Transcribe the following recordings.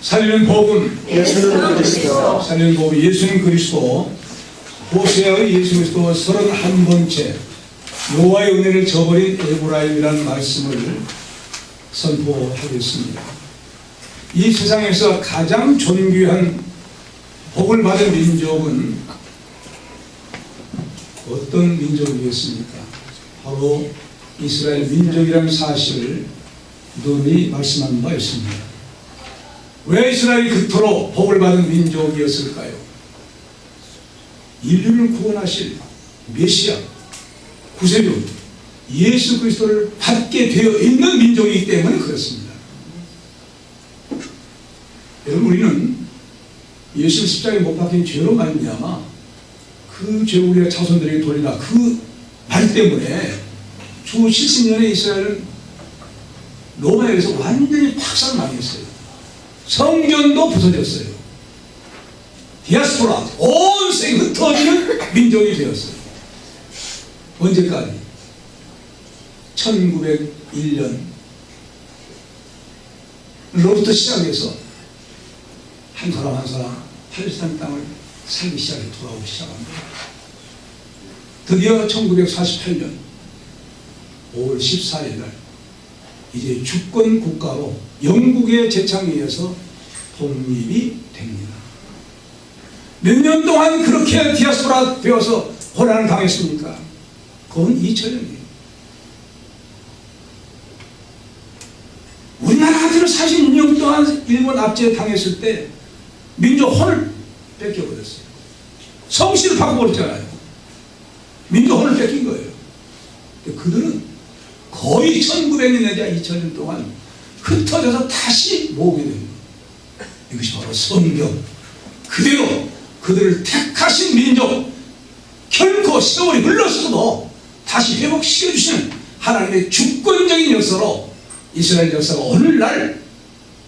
살리는 복음 예수는 그리스도. 살리는 복음 예수는 그리스도. 호세아의 예수 그리스도 31번째 여호와의 은혜를 저버린 에브라임이라는 말씀을 선포하겠습니다. 이 세상에서 가장 존귀한 복을 받은 민족은 어떤 민족이겠습니까? 바로 이스라엘 민족이라는 사실을 누누이 말씀한 바 있습니다. 왜 이스라엘이 그토록 복을 받은 민족이었을까요? 인류를 구원하실 메시아 구세주 예수 그리스도를 받게 되어 있는 민족이기 때문에 그렇습니다. 여러분, 우리는 예수 십자가에 못 박힌 죄로 말미암아 그 죄를 우리가 자손들에게 돌리라 그 말 때문에 주 70년의 이스라엘은 로마에서 완전히 박살나겠어요. 성전도 부서졌어요. 디아스포라, 온 세계 흩어지는 민족이 되었어요. 언제까지? 1901년로부터 시작해서 한 사람 한 사람 팔레스타인 땅을 살기 시작해 돌아오기 시작합니다. 드디어 1948년 5월 14일 날 이제 주권 국가로 영국의 제창에 의해서 독립이 됩니다. 몇 년 동안 그렇게 디아스포라 되어서 고난을 당했습니까? 그건 2000년이에요. 우리나라 같은 46년 동안 일본 압제에 당했을 때 민족 혼을 뺏겨버렸어요. 성씨를 바꿔버렸잖아요. 민족 혼을 뺏긴 거예요. 그들은 거의 1900년 내지 2000년 동안 흩어져서 다시 모으게 됩니다. 이것이 바로 성경 그대로 그들을 택하신 민족, 결코 세월이 흘렀어도 다시 회복시켜주시는 하나님의 주권적인 역사로 이스라엘 역사가 오늘날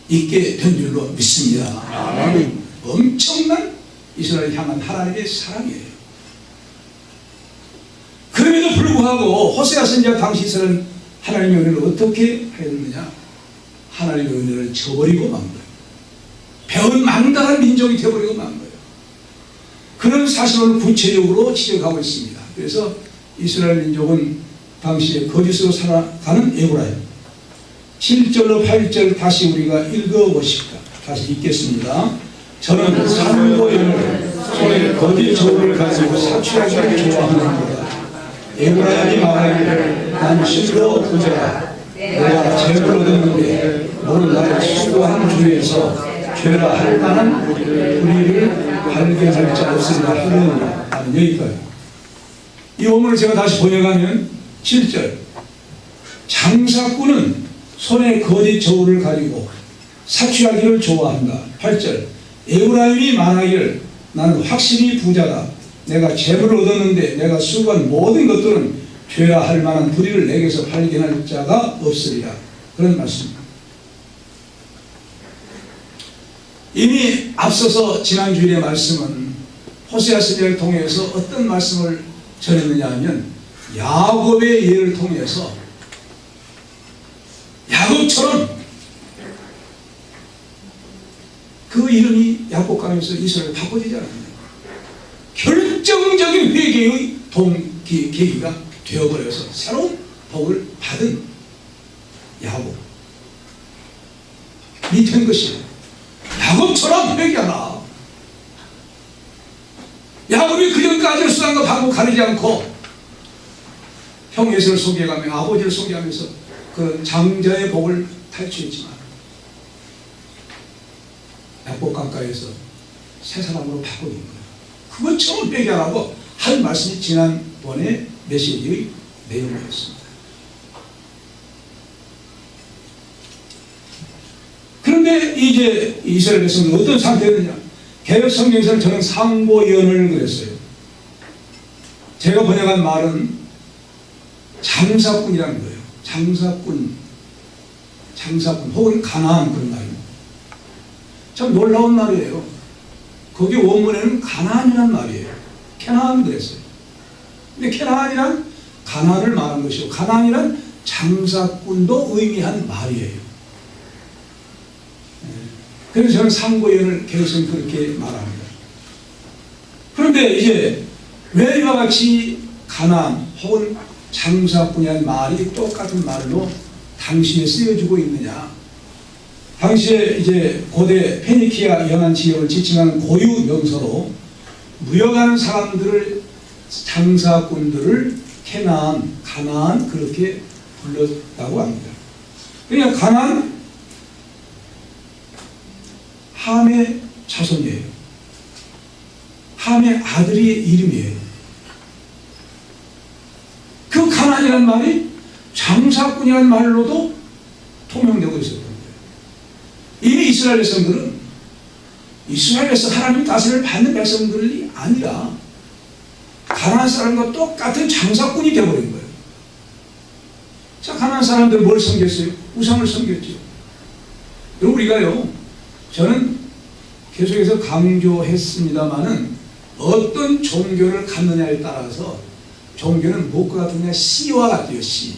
있게 된 줄로 믿습니다. 아멘. 엄청난 이스라엘 향한 하나님의 사랑이에요. 그럼에도 불구하고 호세아 선지자 당시 이스라엘은 하나님의 은혜를 어떻게 하였느냐? 하나님의 은혜를 저버리고 만 거예요. 배은 망당한 민족이 되어버리고 만 거예요. 그런 사실을 구체적으로 지적하고 있습니다. 그래서 이스라엘 민족은 당시에 거짓으로 살아가는 에브라임 7절로 8절 다시 우리가 읽어보십시다. 다시 읽겠습니다. 저는 산고인을 손에 거짓 저울을 가지고 사취하기를 좋아하는구나. 에브라임이 말하기를 난 실로 부자라. 내가 죄를 얻었는데 너는 나를 수고한 주에서 죄라 할 만한 불의를 발견할 자 없으리라 하느니라. 여기까지. 이 원문을 제가 다시 번역하면 7절 장사꾼은 손에 거짓 저울을 가지고 사취하기를 좋아한다. 8절 에브라임이 말하기를 나는 확실히 부자다. 내가 재물을 얻었는데 내가 수고한 모든 것들은 죄라 할 만한 불의를 내게서 발견할 자가 없으리라. 그런 말씀입니다. 이미 앞서서 지난 주일의 말씀은 호세아 선지자를 통해서 어떤 말씀을 전했느냐 하면 야곱의 예를 통해서 야곱처럼 그 이름이 야곱강에서 이스라엘 바꿔지지 않았습니다. 결정적인 회개의 계기가 되어버려서 새로운 복을 받은 야곱이 된 것이에요. 야곱처럼 회개하라. 야곱이 그전까지 수단과 방법 가리지 않고 형 에서를 소개해가며 아버지를 소개하면서 그 장자의 복을 탈취했지만 야곱 강가에서 새 사람으로 바꾸는 거예요. 그것처럼 회개하라고 한 말씀이 지난번에 메시지의 내용이었습니다. 그런데 이제 이스라엘 백성은 어떤 상태였느냐? 개역 성경에서는 저는 상고연을 그랬어요. 제가 번역한 말은 장사꾼이라는 거예요. 장사꾼 혹은 가나안 그런 말입니다. 참 놀라운 말이에요. 거기 원문에는 가나안이란 말이에요. 캐나안 그랬어요. 근데 캐나안이란 가나안을 말한 것이고 가나안이란 장사꾼도 의미한 말이에요. 그래서 저는 상고연을 계속 그렇게 말합니다. 그런데 이제 왜 이와 같이 가난 혹은 장사꾼이라는 말이 똑같은 말로 당시에 쓰여지고 있느냐? 당시에 이제 고대 페니키아 연안 지역을 지칭하는 고유 명서로 무역하는 사람들을, 장사꾼들을 캐나안, 가나안 그렇게 불렀다고 합니다. 그러니까 가나안 함의 자손이에요. 함의 아들의 이름이에요. 그 가나안이라는 말이 장사꾼이라는 말로도 통용되고 있었던 거예요. 이미 이스라엘 백성들은 이스라엘에서 하나님 다스림을 받는 백성들이 아니라 가나안 사람과 똑같은 장사꾼이 되어버린 거예요. 자, 가나안 사람들 뭘 섬겼어요? 우상을 섬겼죠. 그리고 우리가요, 저는 계속해서 강조했습니다마는 어떤 종교를 갖느냐에 따라서 종교는 무엇과 같으냐? 씨와 같아요. 씨.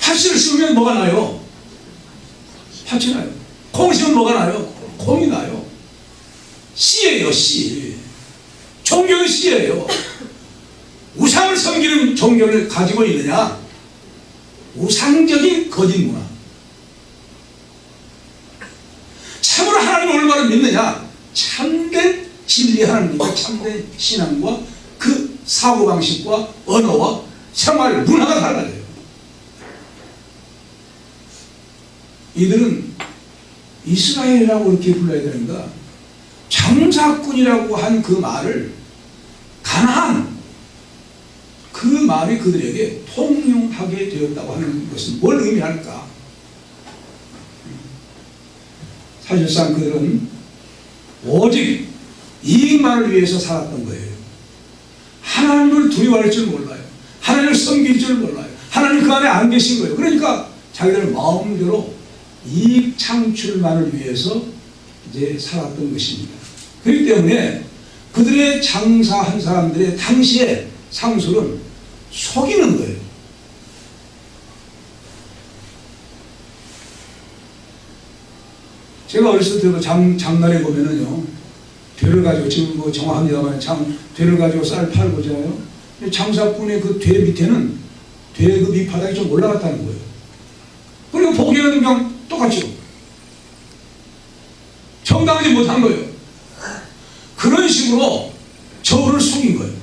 팥을 심으면 뭐가 나요? 팥이 나요. 콩을 심으면 뭐가 나요? 콩이 나요. 씨예요. 씨. 종교는 씨예요. 우상을 섬기는 종교를 가지고 있느냐? 우상적인 거짓 문화. 참으로 하나님을 얼마나 믿느냐? 참된 진리 하나님과 참된 신앙과 그 사고방식과 언어와 생활 문화가 달라져요. 이들은 이스라엘이라고 이렇게 불러야 되는가? 장사꾼이라고 한 그 말을 가나안, 그 말이 그들에게 통용하게 되었다고 하는 것은 뭘 의미할까? 사실상 그들은 오직 이익만을 위해서 살았던 거예요. 하나님을 두려워할 줄 몰라요. 하나님을 섬길 줄 몰라요. 하나님 그 안에 안 계신 거예요. 그러니까 자기들 마음대로 이익 창출만을 위해서 이제 살았던 것입니다. 그렇기 때문에 그들의 장사한 사람들의 당시의 상술은 속이는 거예요. 제가 어렸을 때도 장날에 보면은요, 되를 가지고, 지금 뭐 정확합니다만, 되를 가지고 쌀 팔고 잖아요. 장사꾼의 그 되 밑에는 되 그 밑바닥이 좀 올라갔다는 거예요. 그리고 보기에는 그냥 똑같죠. 정당하지 못한 거예요. 그런 식으로 저를 속인 거예요.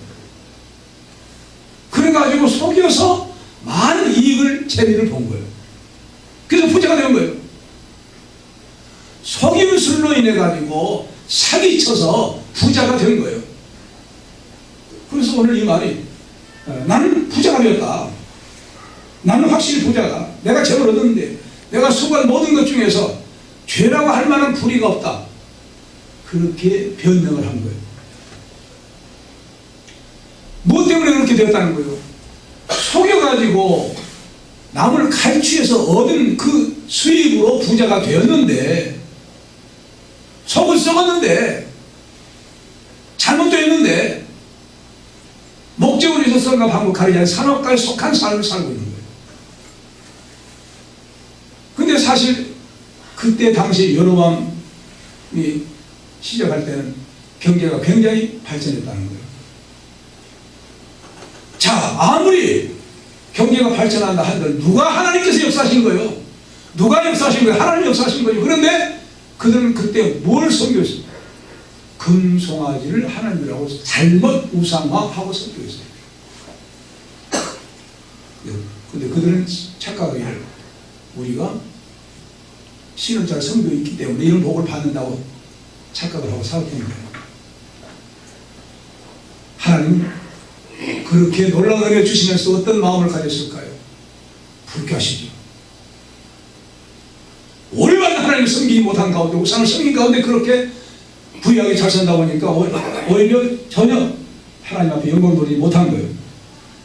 그래가지고 속여서 많은 이익을, 재미를 본 거예요. 그래서 부자가 된 거예요. 속임술로 인해가지고 사기쳐서 부자가 된 거예요. 그래서 오늘 이 말이, 나는 부자가 되었다. 나는 확실히 부자다. 내가 재물 얻었는데 내가 수고한 모든 것 중에서 죄라고 할 만한 불의가 없다. 그렇게 변명을 한 거예요. 무엇 때문에 그렇게 되었다는 거예요? 속여가지고 남을 갈취해서 얻은 그 수입으로 부자가 되었는데, 속을 썩었는데, 잘못되었는데, 목적으로 있었던가 방법 가리지 않은 산업가에 속한 삶을 살고 있는 거예요. 근데 사실 그때 당시 여로보암이 시작할 때는 경제가 굉장히 발전했다는 거예요. 자, 아무리 경제가 발전한다 한들 누가 하나님께서 역사하신 거예요? 누가 역사하신 거예요? 하나님 역사하신 거예요. 그런데 그들은 그때 뭘 섬겼어요? 금송아지를 하나님이라고 잘못 우상화하고 섬겼어요. 근데 그들은 착각하기를 우리가 신을 잘 섬겨있기 때문에 이런 복을 받는다고 착각을 하고 살았던 거예요. 하나님 그렇게 놀라운 은혜 주시면서 어떤 마음을 가졌을까요? 불쾌하시죠. 오래만 하나님을 섬기지 못한 가운데, 우상을 섬긴 가운데 그렇게 부유하게 잘 산다 보니까 오히려 전혀 하나님 앞에 영광 돌리지 못한 거예요.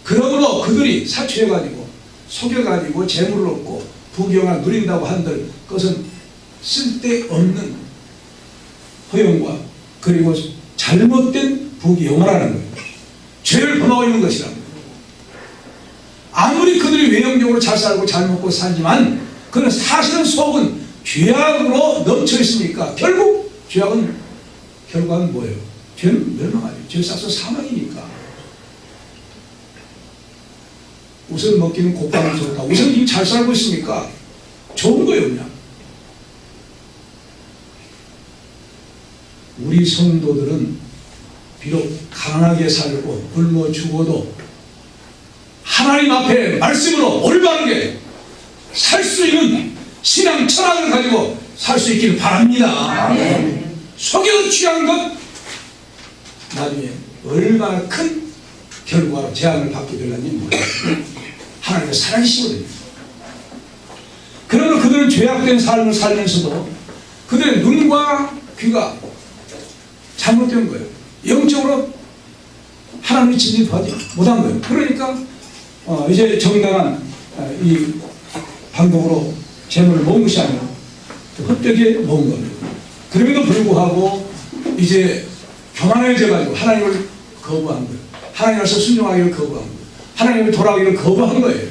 그러므로 그들이 사취해가지고 속여가지고 재물을 얻고 부귀영화를 누린다고 한들 그것은 쓸데없는 허용과 그리고 잘못된 부귀영화라는 거예요. 죄를 범하고 있는 것이라는 거예요. 아무리 그들이 외형적으로 잘 살고 잘 먹고 살지만 그는 사실은 속은 죄악으로 넘쳐 있으니까 결국 죄악은 결과는 뭐예요? 죄는 멸망하죠. 죄 싹서 사망이니까. 우선 먹기는 곱방이 좋다. 우선 지금 잘 살고 있으니까 좋은 거예요, 그냥. 우리 성도들은 비록 가난하게 살고 굶어 죽어도 하나님 앞에 말씀으로 올바르게 살 수 있는 신앙 철학을 가지고 살 수 있기를 바랍니다. 속여 취한 것 나중에 얼마나 큰 결과로 재앙을 받게 되려니 몰라요. 하나님의 살아계시거든요. 그러나 그들은 죄악된 삶을 살면서도 그들의 눈과 귀가 잘못된 거예요. 영적으로 하나님이 진입하지 못한 거예요. 그러니까 이제 정당한 이 방법으로 재물을 모은 것이 아니라 헛되게 모은 겁니다. 그럼에도 불구하고 이제 교만해져가지고 하나님을 거부한 거예요. 하나님께서 순종하기를 거부한 거예요. 하나님을 돌아가기를 거부한 거예요.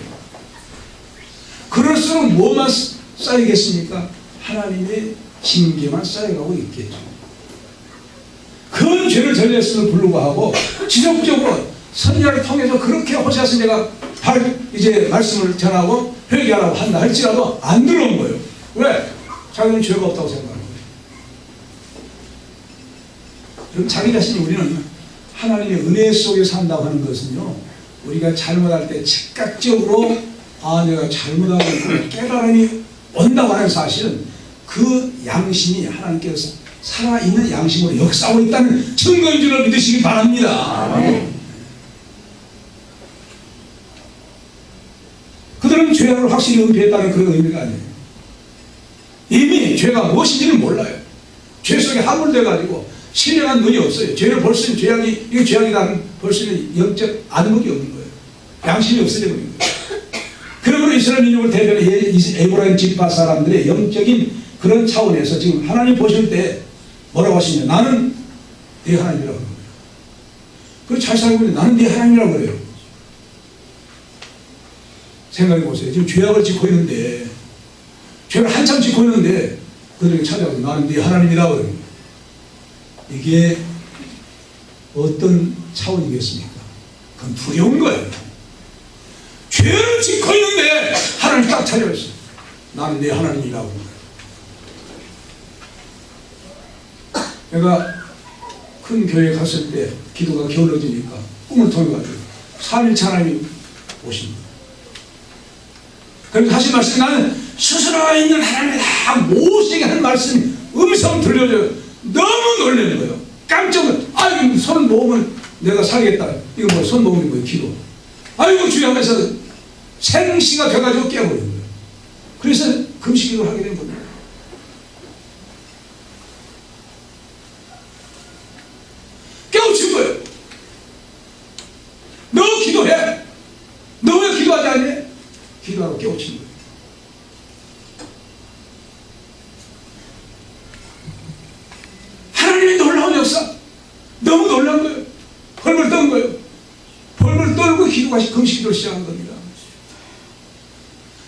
그럴수록 뭐만 쌓이겠습니까? 하나님의 징계만 쌓여가고 있겠죠. 큰 죄를 저질렀음을 불구하고 지속적으로 선지자를 통해서 그렇게 호세아 선지자가 이제 말씀을 전하고 회개하라고 한다 할지라도 안 들어온 거예요. 왜? 자기는 죄가 없다고 생각하는 거예요. 그럼 자기 자신이 우리는 하나님의 은혜 속에 산다고 하는 것은요, 우리가 잘못할 때 즉각적으로 내가 잘못하고 있구나 깨달음이 온다고 하는 사실은 그 양심이 하나님께서 살아있는 양심으로 역사하고 있다는 증거인 줄을 믿으시기 바랍니다. 그들은 죄악을 확실히 은폐했다는 그런 의미가 아니에요. 이미 죄가 무엇인지는 몰라요. 죄 속에 함몰돼가지고 신령한 눈이 없어요. 죄를 볼 수 있는 죄악이 이게 죄악이라는 볼 수 있는 영적 안목이 없는 거예요. 양심이 없어져 버린 거예요. 그러므로 이스라엘 민족을 대변해 에브라임 지파 사람들의 영적인 그런 차원에서 지금 하나님 보실 때 뭐라고 하시냐? 나는 네 하나님이라고 합니다. 그리고 잘 살고 있는데 나는 네 하나님이라고 그래요. 생각해 보세요. 지금 죄악을 짓고 있는데, 죄를 한참 짓고 있는데 그들에게 찾아가서 나는 네 하나님이라고 그래요. 이게 어떤 차원이겠습니까? 그건 두려운 거예요. 죄를 짓고 있는데 하나님 딱 찾아왔어요. 나는 네 하나님이라고 그래요. 내가 큰 교회에 갔을 때 기도가 게을러지니까 꿈을 통해가지고 3일차 하나님이 오십니다. 그래서 하신 말씀, 나는 스스로 있는 하나님이다 모시게 하는 말씀 음성 들려줘요. 너무 놀라는 거예요. 깜짝 놀라요. 아이고 손 모으면 내가 살겠다. 이거 뭐 손 모으는 거예요. 기도. 아이고 주여 하면서 생시가 돼가지고 깨버리는 거예요. 그래서 금식기도를 하게 된 겁니다. 깨우친 거예요. 너 기도해. 너 왜 기도하지 않니? 기도하고 깨우친 거예요. 하나님의 놀라운 역사. 너무 놀란 거예요. 벌벌 떤 거예요. 벌벌 떨고 기도가 금식기도를 시작한 겁니다.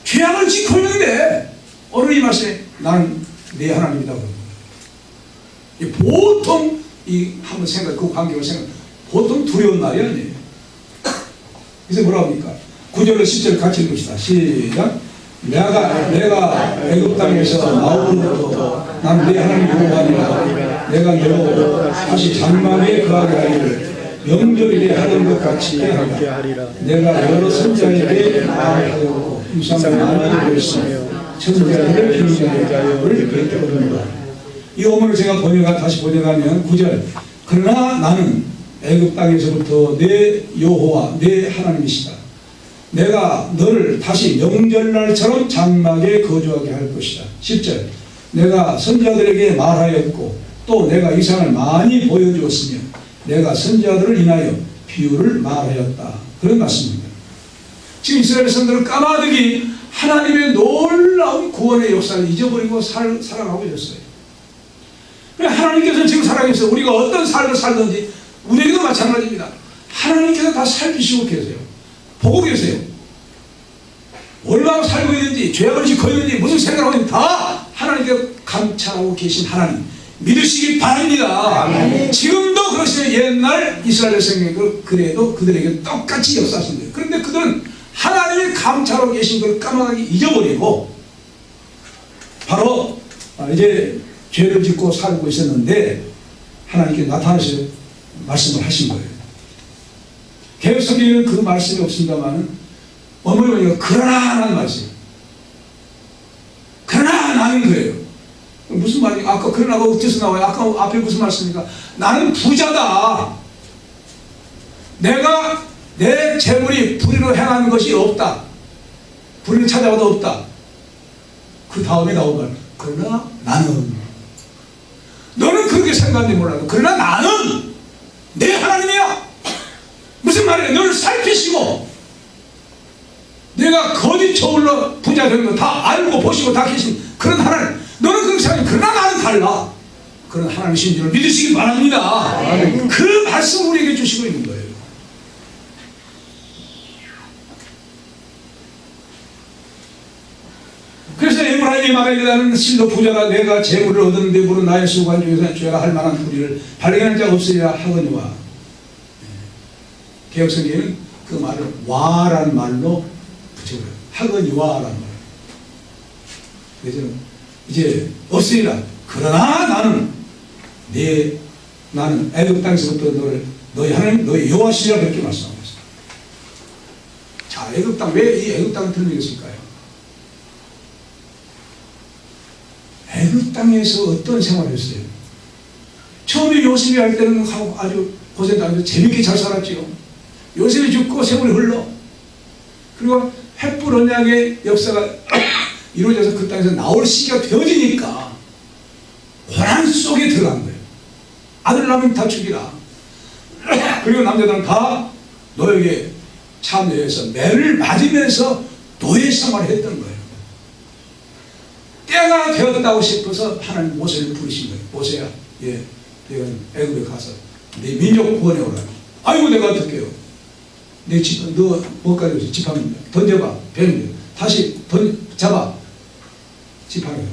죄악을 짓고 있는데 오늘 이 말씀에 나는 내 하나님이라고 합니다. 보통 한번 생각, 그 환경을 생각, 보통 두려운 말이 아니에요. 그래서 뭐라고 합니까? 9절로 10절 같이 읽읍시다. 시작. 내가 애굽 땅에서 나오므로부터 나는 내 하나님 여호와니라. 내가 너 다시 장막에 거하게 하기를 명절일에 하던 것 같이 하리라. 내가 여러 선자에게 말하였고 유상 많이 보였으며 천자들을 비우는 자를 베풀었노라. 이 어문을 제가 다시 번역하면 9절. 그러나 나는 애굽 땅에서부터 내 여호와 내 하나님이시다. 내가 너를 다시 명절날처럼 장막에 거주하게 할 것이다. 10절. 내가 선자들에게 말하였고 또 내가 이상을 많이 보여주었으며 내가 선자들을 인하여 비유를 말하였다. 그런 말씀입니다. 지금 이스라엘 성도를 까마득이 하나님의 놀라운 구원의 역사를 잊어버리고 살아가고 있었어요. 하나님께서는 지금 살아계세요. 우리가 어떤 삶을 살든지 우리에게도 마찬가지입니다. 하나님께서 다 살피시고 계세요. 보고 계세요. 얼마나 살고 있는지, 죄악을 짓고 있는지, 무슨 생각을 하고 있는지 다 하나님께 감찰하고 계신 하나님 믿으시기 바랍니다. 아멘. 지금도 그러시면 옛날 이스라엘 백성들 그래도 그들에게 똑같이 역사하신 거예요. 그런데 그들은 하나님이 감찰하고 계신 걸 까마득히 잊어버리고 바로 이제 죄를 짓고 살고 있었는데 하나님께 나타나셔서 말씀을 하신 거예요. 개혁성경에는 그 말씀이 없습니다만 어머니가 그러나 하는 말씀, 그러나 나는 거예요. 무슨 말이에요? 아까 그러나가 어디서 나와요? 아까 앞에 무슨 말씀입니까? 나는 부자다. 내가 내 재물이 불의로 행하는 것이 없다. 불의를 찾아봐도 없다. 그 다음에 나온 말, 그러나 나는, 너는 그렇게 생각하는지 몰라도 그러나 나는 내 하나님이야. 무슨 말이에요? 너를 살피시고 내가 거짓 저울로 부자 되는 거 다 알고 보시고 다 계신 그런 하나님, 너는 그렇게 생각해. 그러나 나는 달라. 그런 하나님이신 줄을 믿으시기 바랍니다. 그 말씀 우리에게 주시고 있는 거예요. 그래서 에브라임이 말하기에 나는 실로 부자가 내가 재물을 얻었는데 무릇 나의 수고한 중에서 죄가 할 만한 불의를 발견한 자가 없으리라 하거니와. 개혁성경에는 그 말을 와라는 말로 붙여버려요. 하거니와라는 말. 그래서 이제 없으리라. 그러나 나는 애굽 땅에서부터 너희 하나님 너희 여호와시라 그렇게 말씀하고 있어요. 자, 애굽 땅, 왜 이 애굽 땅을 들리겠을까요? 애굽 땅에서 어떤 생활을 했어요? 처음에 요셉이 할 때는 아주 고생도 안 해서 재밌게 잘 살았지요. 요셉이 죽고 세월이 흘러. 그리고 횃불 언약의 역사가 이루어져서 그 땅에서 나올 시기가 되어지니까 고난 속에 들어간 거예요. 아들 낳으면 다 죽이라. 그리고 남자들은 다 노예에 참여해서 매를 맞으면서 노예 생활을 했던 거예요. 때가 되었다고 싶어서 하나님 모세를 부르신 거예요. 모세야, 내가 애굽에 가서 내 민족 구원해 오라. 아이고 내가 어떻게 해요? 내 집, 너 뭐까지 지팡이 던져봐. 배는 다시 잡아. 지팡이.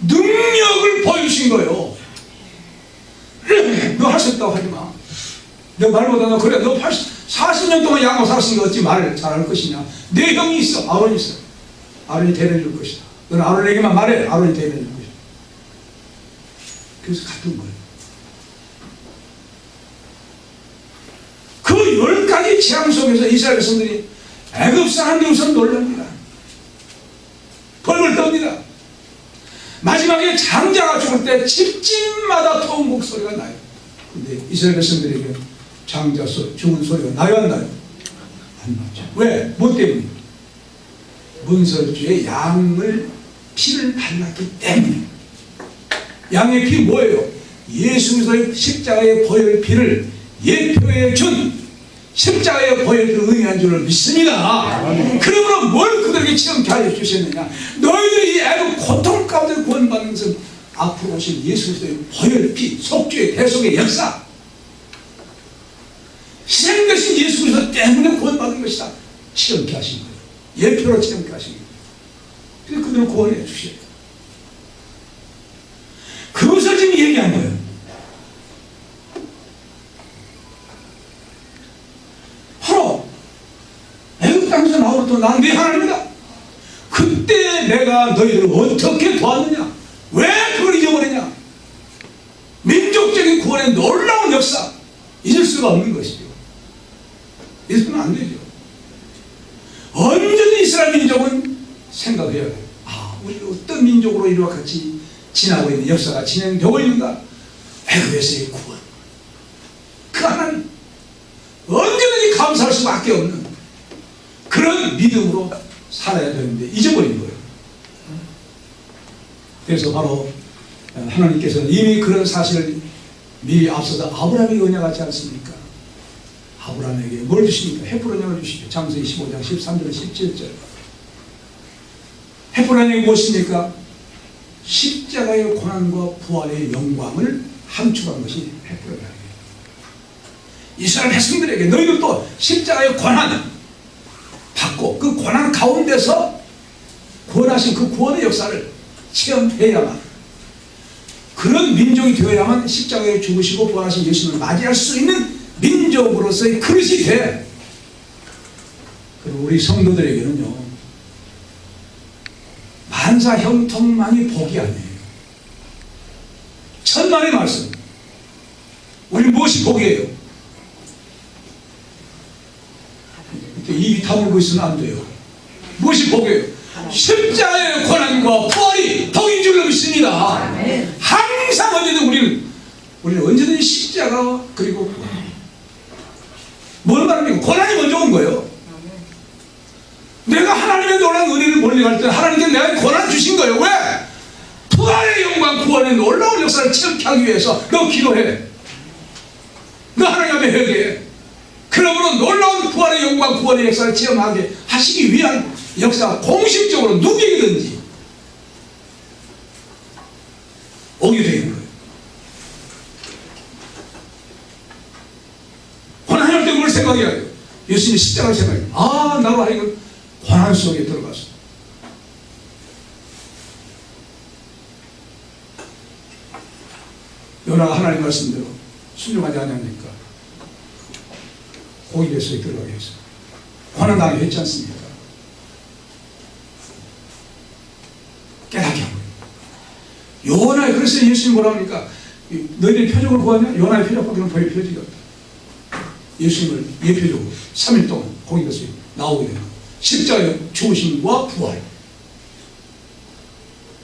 능력을 보여주신 거예요. 너 할 수 있다고 하지 마. 너 말보다 너 그래. 너 40년 동안 양호 살았으니까 어찌 말을 잘할 것이냐. 내 형이 있어. 아론이 있어. 아론이 대변해줄 것이다. 너는 아론에게만 말해. 아론이 대변해줄 것이다. 그래서 같은 거예요. 그 10가지 재앙 속에서 이스라엘 백성들이 애굽 사람들이 우선 놀랍니다. 벌벌 떱니다. 마지막에 장자가 죽을 때 집집마다 토음 목소리가 나요. 근데 이스라엘 백성들에게 장자 죽은 소리가 나요, 안 나요? 안 나죠. 왜? 뭐 때문에? 문설주에 양을 피를 발랐기 때문에. 양의 피 뭐예요? 예수 그리스도의 십자가의 보혈 피를 예표해 준 십자가의 보혈을 의미한 줄을 믿습니다. 그러므로 뭘 그들에게 체험케 하여 주셨느냐? 너희들이 이 애굽 고통 가운데 구원받는 것은 앞으로 오실 예수 그리스도의 보혈 피, 속죄의 대속의 역사, 희생되신 예수 그리스도 때문에 구원받은 것이다. 체험케 하신 거예요. 예표로 체험케 하신 거예요. 그래서 그들을 구원해 주셔야 돼요. 그것을 지금 얘기한 거예요. 바로 애굽 땅에서 나오고 난 네 하나님이다. 그때 내가 너희들을 어떻게 도왔느냐? 왜 그걸 잊어버리냐? 민족적인 구원의 놀라운 역사 잊을 수가 없는 것이죠. 잊으면 안 되죠. 언제든 이스라엘 민족은 생각해야 돼요. 우리 어떤 민족으로 이와 같이 지나고 있는 역사가 진행되고 있는가? 애굽에서의 구원. 그 하나님 언제든지 감사할 수밖에 없는 그런 믿음으로 살아야 되는데 잊어버린 거예요. 그래서 바로 하나님께서는 이미 그런 사실을 미리 앞서서 아브라함에게 언약하지 않습니까? 아브라함에게 뭘 주십니까? 횃불 언약을 주시죠. 창세기 15장 13절 17절. 횃불 언약이 무엇입니까? 십자가의 고난과 부활의 영광을 함축한 것이 횃불 언약이에요. 이스라엘 백성들에게 너희들도 십자가의 고난 받고 받고 그 고난 가운데서 구원하신 그 구원의 역사를 체험해야만, 그런 민족이 되어야만 십자가에 죽으시고 부활하신 예수님을 맞이할 수 있는 민족으로서의 그릇이 돼. 그리고 우리 성도들에게는요, 만사 형통만이 복이 아니에요. 천만의 말씀. 우리 무엇이 복이에요? 입이 다물고 있으면 안 돼요. 무엇이 복이에요? 십자가의 고난과 부활이 복인 줄로 믿습니다. 항상 언제든 우리는 언제든지 십자가와 그리고 뭘 말합니까? 고난이 먼저 온 거예요. 내가 하나님의 놀라운 은혜를 몰려갈 때 하나님께 내가 고난 주신 거예요. 왜? 부활의 영광, 구원의 놀라운 역사를 체험케 하기 위해서 너 기도해. 너 하나님 앞에 회개해. 그러므로 놀라운 부활의 영광, 구원의 역사를 체험하게 하시기 위한 역사가 공식적으로 누구에게든지 오게 되는 거예요. 고난할 때 뭘 생각해야 돼요? 예수님이 십자가를 생각해요. 아, 나로 하여금 고난 속에 들어가서 요나가 하나님 말씀대로 순종하지 않으니까 고기 뱃속에 들어가게 했어요. 고난당하게 했지 않습니까? 깨닫게 한 거예요. 요나의, 그래서 예수님 뭐라 합니까? 너희들이 표적을 구하냐? 요나의 표적밖에는 보일 표적이 없다. 예수님을 예표적으로 3일 동안 고기 뱃속에 나오게 되는 거예요. 십자가의 죽으심과 부활,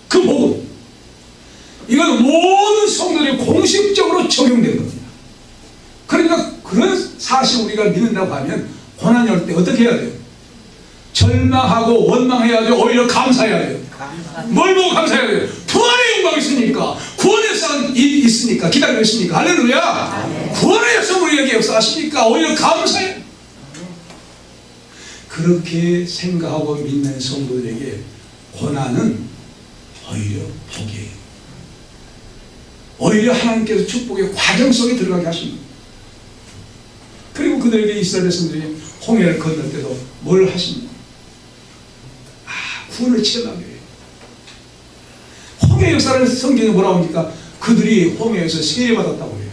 그 복음, 이건 모든 성도들이 공식적으로 적용된 겁니다. 그러니까 그런 사실 우리가 믿는다고 하면 고난이 올 때 어떻게 해야 돼요? 절망하고 원망해야 돼요? 오히려 감사해야 돼요? 뭘 보고 감사해야 돼요? 부활의 영광이 있으니까, 구원의 역사가 있으니까, 기다리고 있으니까. 할렐루야! 구원의 역사 우리에게 역사하시니까 오히려 감사해요. 그렇게 생각하고 믿는 성도들에게 고난은 오히려 복이에요. 오히려 하나님께서 축복의 과정 속에 들어가게 하십니다. 그리고 그들에게 이스라엘 백성들이 홍해를 건널 때도 뭘 하십니까? 구원을 체험하게 해요. 홍해 역사를 성경에 뭐라고 합니까? 그들이 홍해에서 세례받았다고 해요.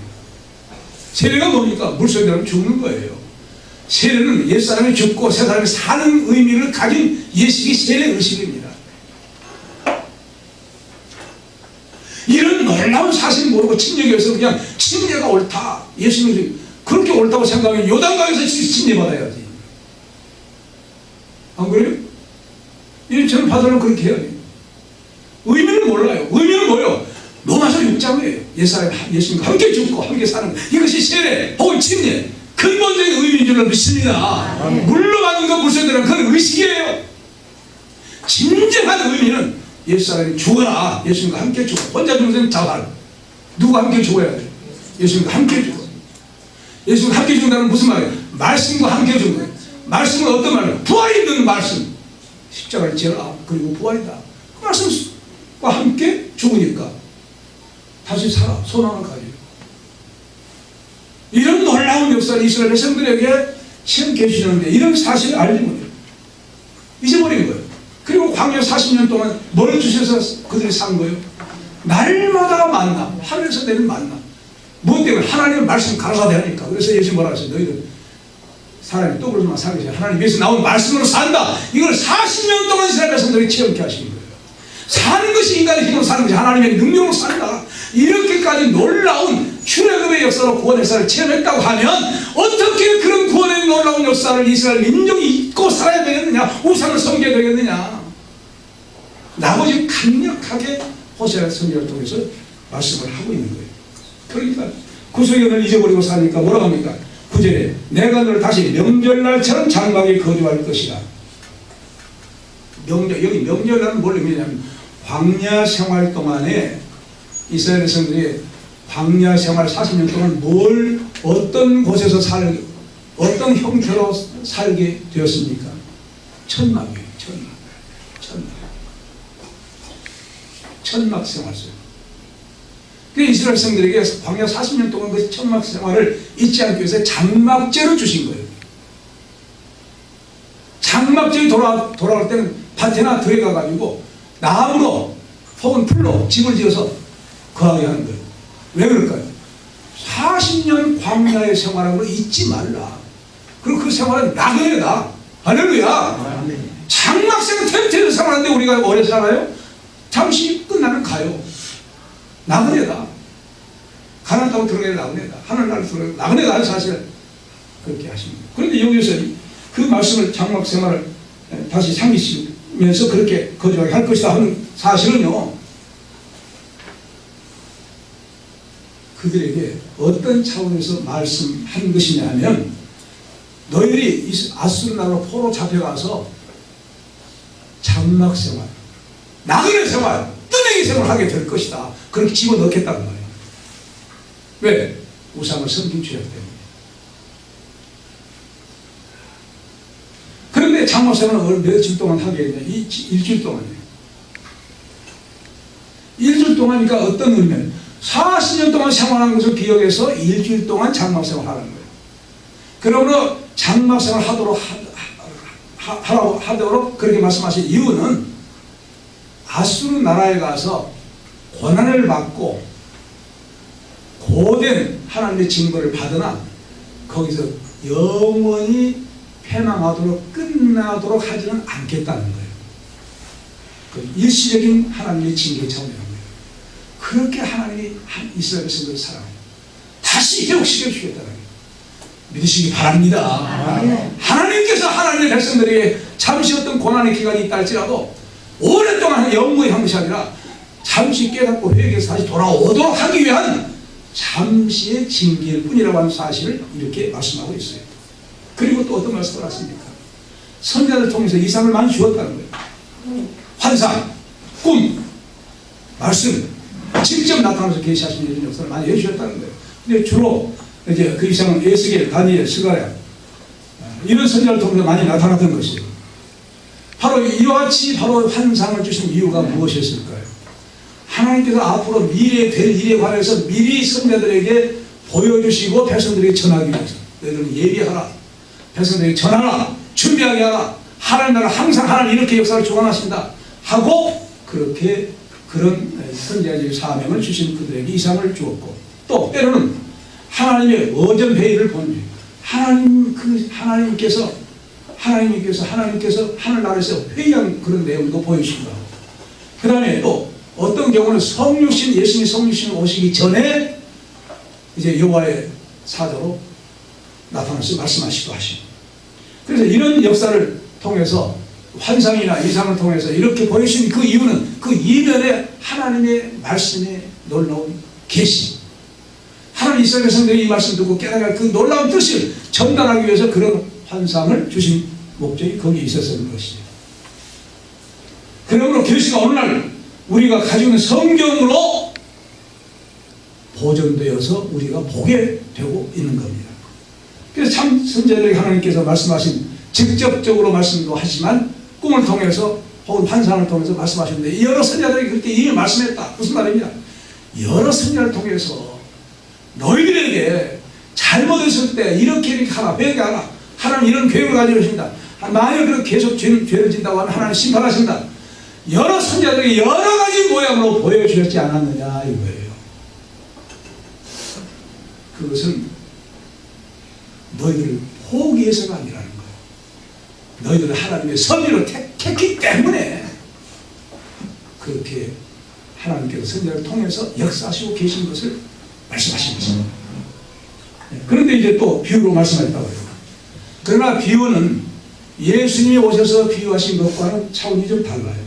세례가 뭡니까? 물속에 들어가면 죽는 거예요. 세례는 옛사람이 죽고 새사람이 사는 의미를 가진 예식이 세례 의식입니다. 이런 놀라운 사실 모르고 침례교에서 그냥 침례가 옳다, 예수님이 그렇게 옳다고 생각하면 요단강에서 침례받아야지. 안 그래요? 저는 파도는 그렇게 해야 돼요. 의미는 몰라요. 의미는 뭐예요? 로마서 6장이에요. 옛사람이 예수님과 함께 죽고 함께 사는 것, 이것이 세례 혹은 침례 근본적인 의미인 줄로 믿습니다. 물러가는 것, 물속에 들어가는 그건 의식이에요. 진정한 의미는 옛사람이 죽어라, 예수님과 함께 죽어. 혼자 죽는 사람은 자살. 누가 함께 죽어야 돼? 예수님과 함께 죽어. 예수님과 함께 죽는다는 무슨 말이에요? 말씀과 함께 죽는 거예요. 말씀은 어떤 말이에요? 부활이 있는 말씀. 십자가를 지라, 그리고 부활이다. 그 말씀과 함께 죽으니까 다시 살아, 소망을 가져요. 이런 놀라운 역사를 이스라엘 백성들에게 체험해 주시는데 이런 사실을 알지 못해요. 잊어버린 거예요. 그리고 광야 40년 동안 뭘 주셔서 그들이 산 거예요? 날마다 만나, 하늘에서 내린 만나. 무엇 때문에? 하나님의 말씀 가라사대 하니까. 그래서 예수님 뭐라 하셨어요? 너희들 사람이 떡으로만 살겠지, 하나님 위해서 나온 말씀으로 산다. 이걸 40년 동안 이스라엘 백성들이 체험케 하시는 거예요. 사는 것이 인간의 힘으로 사는 것이 하나님의 능력으로 산다. 이렇게까지 놀라운 출애굽의 역사로 구원 역사를 체험했다고 하면 어떻게 그런 구원의 놀라운 역사를 이스라엘 민족이 잊고 살아야 되겠느냐, 우상을 섬겨야 되겠느냐. 나머지 강력하게 호세아 선지자를 통해서 말씀을 하고 있는 거예요. 그러니까 구속연을 잊어버리고 사니까 뭐라고 합니까? 9절에 내가 너를 다시 명절날처럼 장막에 거주할 것이다. 여기 명절날은 뭘 의미냐면 광야 생활 동안에 이스라엘 백성들이 광야 생활 40년 동안 어떤 곳에서 어떤 형태로 살게 되었습니까? 천막이에요. 천막 생활 속. 그 이스라엘 백성들에게 광야 40년 동안 그 천막 생활을 잊지 않기 위해서 장막제를 주신 거예요. 장막제 돌아올 때는 밭에나 들어가가지고 나무로 혹은 풀로 집을 지어서 거하게 하는 거예요. 왜 그럴까요? 40년 광야의 생활한 걸 잊지 말라. 그리고 그 생활은 나그네다. 할렐루야. 장막생 텐트에서 생활하는데 우리가 오래 살아요? 잠시 끝나면 가요. 나그네다. 가난하다고 들어가야 나그네다. 하늘나라로 들어가야 나그네다. 사실 그렇게 하십니다. 그런데 여기서 그 말씀을 장막 생활을 다시 상기시면서 그렇게 거듭하게 할 것이다 하는 사실은요, 그들에게 어떤 차원에서 말씀한 것이냐 하면, 너희들이 아수르 나라로 포로 잡혀가서 장막 생활, 나그네 생활, 뜨내기 생활을 하게 될 것이다. 그렇게 집어넣겠다는 거예요. 왜? 우상을 섬긴 죄악 때문에. 그런데 장막 생활은 며칠 동안 하게 했냐? 일주일 동안이에요. 일주일 동안이니까 어떤 의미냐면 40년 동안 생활한 것을 기억해서 일주일 동안 장막 생활을 하는 거예요. 그러므로 장막 생활을 하도록 그렇게 말씀하신 이유는 아수르 나라에 가서 고난을 받고 고된 하나님의 징벌을 받으나 거기서 영원히 패망하도록 끝나도록 하지는 않겠다는 거예요. 그 일시적인 하나님의 징계 차원이라는 거예요. 그렇게 하나님이 이스라엘 백성들을 사랑해요. 다시 회복시켜 주겠다는 거예요. 믿으시기 바랍니다. 하나님께서 하나님의 백성들에게 잠시 어떤 고난의 기간이 있다 할지라도 오랫동안 영원히 한 것이 아니라 잠시 깨닫고 회개해서 다시 돌아오도록 하기 위한 잠시의 징계일 뿐이라고 하는 사실을 이렇게 말씀하고 있어요. 그리고 또 어떤 말씀을 하십니까? 선자를 통해서 이상을 많이 주었다는 거예요. 환상, 꿈, 말씀 직접 나타나서 계시하시는 이런 역사를 많이 해주셨다는 거예요. 근데 주로 이제 그 이상은 에스겔, 다니엘, 스가랴 이런 선자를 통해서 많이 나타났던 것이에요. 바로 이와 같이 바로 환상을 주신 이유가 무엇이었을까요? 하나님께서 앞으로 미래에 될 일에 관해서 미리 선자들에게 보여주시고 백성들에게 전하기 위해서, 너희들은 예비하라, 백성들에게 전하라, 준비하게 하라, 하나님 나라 항상 하나님 이렇게 역사를 주관하신다 하고 그렇게 그런 선자의 사명을 주신 그들에게 이상을 주었고, 또 때로는 하나님의 어전 회의를 보는 하나님께서 하늘나라에서 회의한 그런 내용도 보여주신다. 그 다음에 또 어떤 경우는 예수님이 성육신 오시기 전에 이제 여호와의 사자로 나타나서 말씀하시기도 하시고, 그래서 이런 역사를 통해서 환상이나 이상을 통해서 이렇게 보여주신 그 이유는 그 이면에 하나님의 말씀의 놀라운 계시, 하나님 이스라엘 백성들이 이 말씀 듣고 깨달을 그 놀라운 뜻을 전달하기 위해서 그런 환상을 주신 목적이 거기에 있었던 것이죠. 그러므로 계시가 어느 날 우리가 가지고 있는 성경으로 보존되어서 우리가 보게 되고 있는 겁니다. 그래서 참 선자들에게 하나님께서 말씀하신, 직접적으로 말씀도 하지만 꿈을 통해서 혹은 환상을 통해서 말씀하셨는데, 여러 선자들에게 그렇게 이미 말씀했다. 무슨 말입니까? 여러 선자를 통해서 너희들에게 잘못했을 때 이렇게 하라, 회개하라, 하나님 이런 계획을 가지고 계신다, 만약 그렇게 계속 죄를 진다고 하면 하나님 심판하신다, 여러 선자들에게 여러 가지 모양으로 보여주셨지 않았느냐 이거예요. 그것은 너희들을 포기해서가 아니라는 거예요. 너희들은 하나님의 섭리로 택했기 때문에 그렇게 하나님께서 선자를 통해서 역사하시고 계신 것을 말씀하신 것입니다. 그런데 이제 또 비유로 말씀하셨다고 해요. 그러나 비유는 예수님이 오셔서 비유하신 것과는 차원이 좀 달라요.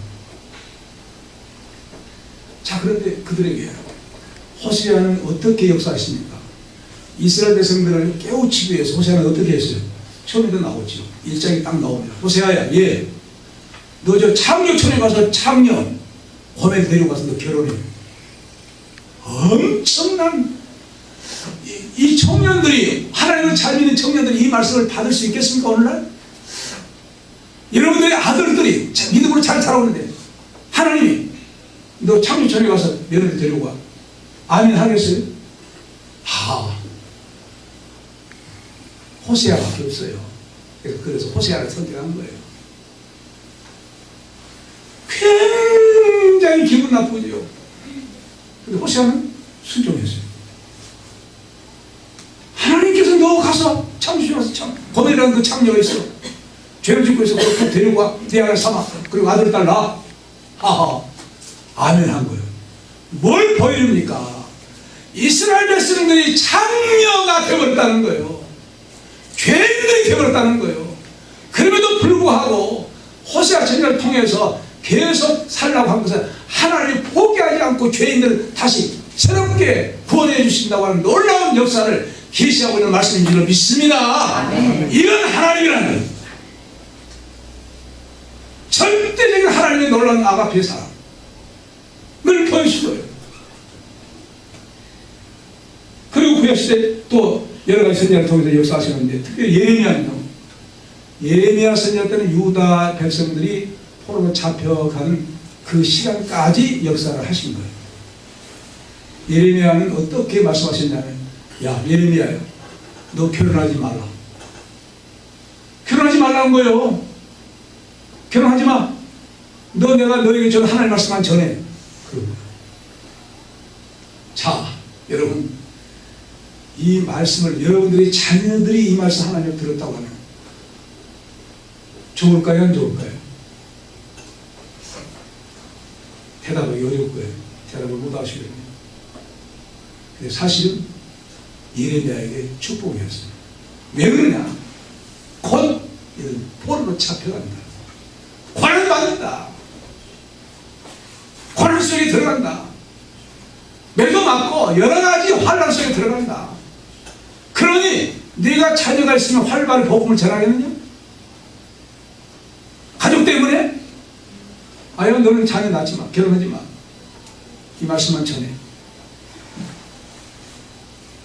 자, 그런데 그들에게 호세아는 어떻게 역사하십니까? 이스라엘 백성들을 깨우치기 위해서 호세아는 어떻게 했어요? 처음에도 나오죠. 1장이 딱 나옵니다. 호세아야, 너 저 창녀촌에 가서 창녀 고멜 데려가서 너 결혼해. 엄청난 이 청년들이, 하나님을 잘 믿는 청년들이 이 말씀을 받을 수 있겠습니까? 오늘날 여러분들의 아들들이 믿음으로 잘 자라오는데 하나님이 너 창녀촌에 가서 며느리 데리고 와, 아멘 하겠어요? 호세아밖에 없어요. 그래서 호세아를 선택한 거예요. 기분 나쁘죠. 근데 호세아는 순종했어요. 하나님께서 너 가서 참수하서 참 고멜이라는 그 창녀가 있어. 죄를 짓고 있어. 그렇게 데리고 와. 네 아들 삼아. 그리고 아들 딸 낳아. 하하. 아멘 한 거예요. 뭘 보여줍니까? 이스라엘 백성들이 창녀가 되어버렸다는 거예요. 죄인들이 되어버렸다는 거예요. 그럼에도 불구하고 호세아 전쟁을 통해서 계속 살라고 한 것은 하나님이 포기하지 않고 죄인들을 다시 새롭게 구원해 주신다고 하는 놀라운 역사를 계시하고 있는 말씀인 줄로 믿습니다. 아멘. 이런 하나님이라는 거예요. 절대적인 하나님의 놀라운 아가페 사랑을 보여주고요. 그리고 구약시대 또 여러가지 선지자를 통해서 역사하시는데 특히 예레미야 선지자 때는 유다 백성들이 포로로 잡혀가는 그 시간까지 역사를 하신 거예요. 예레미야는 어떻게 말씀하셨냐면, 야 예레미야야, 너 결혼하지 말라. 결혼하지 말라는 거예요. 결혼하지 마. 내가 너에게 전 하나님 말씀만 전해. 자, 여러분, 이 말씀을 여러분들이 자녀들이 이 말씀 하나님 들었다고 하면 좋을까요? 안 좋을까요? 대답하기 어려울 거예요. 대답을 못 하시거든요. 근데 사실은 예레미야에게 축복이었어요. 왜 그러냐? 곧 포로로 잡혀간다. 관을 받는다. 관을 속에 들어간다. 매도 맞고 여러 가지 환란 속에 들어간다. 그러니 네가 자녀가 있으면 활발히 복음을 전하겠느냐? 가족 때문에? 아야, 너는 자녀 낳지 마. 결혼하지 마. 이 말씀만 전해.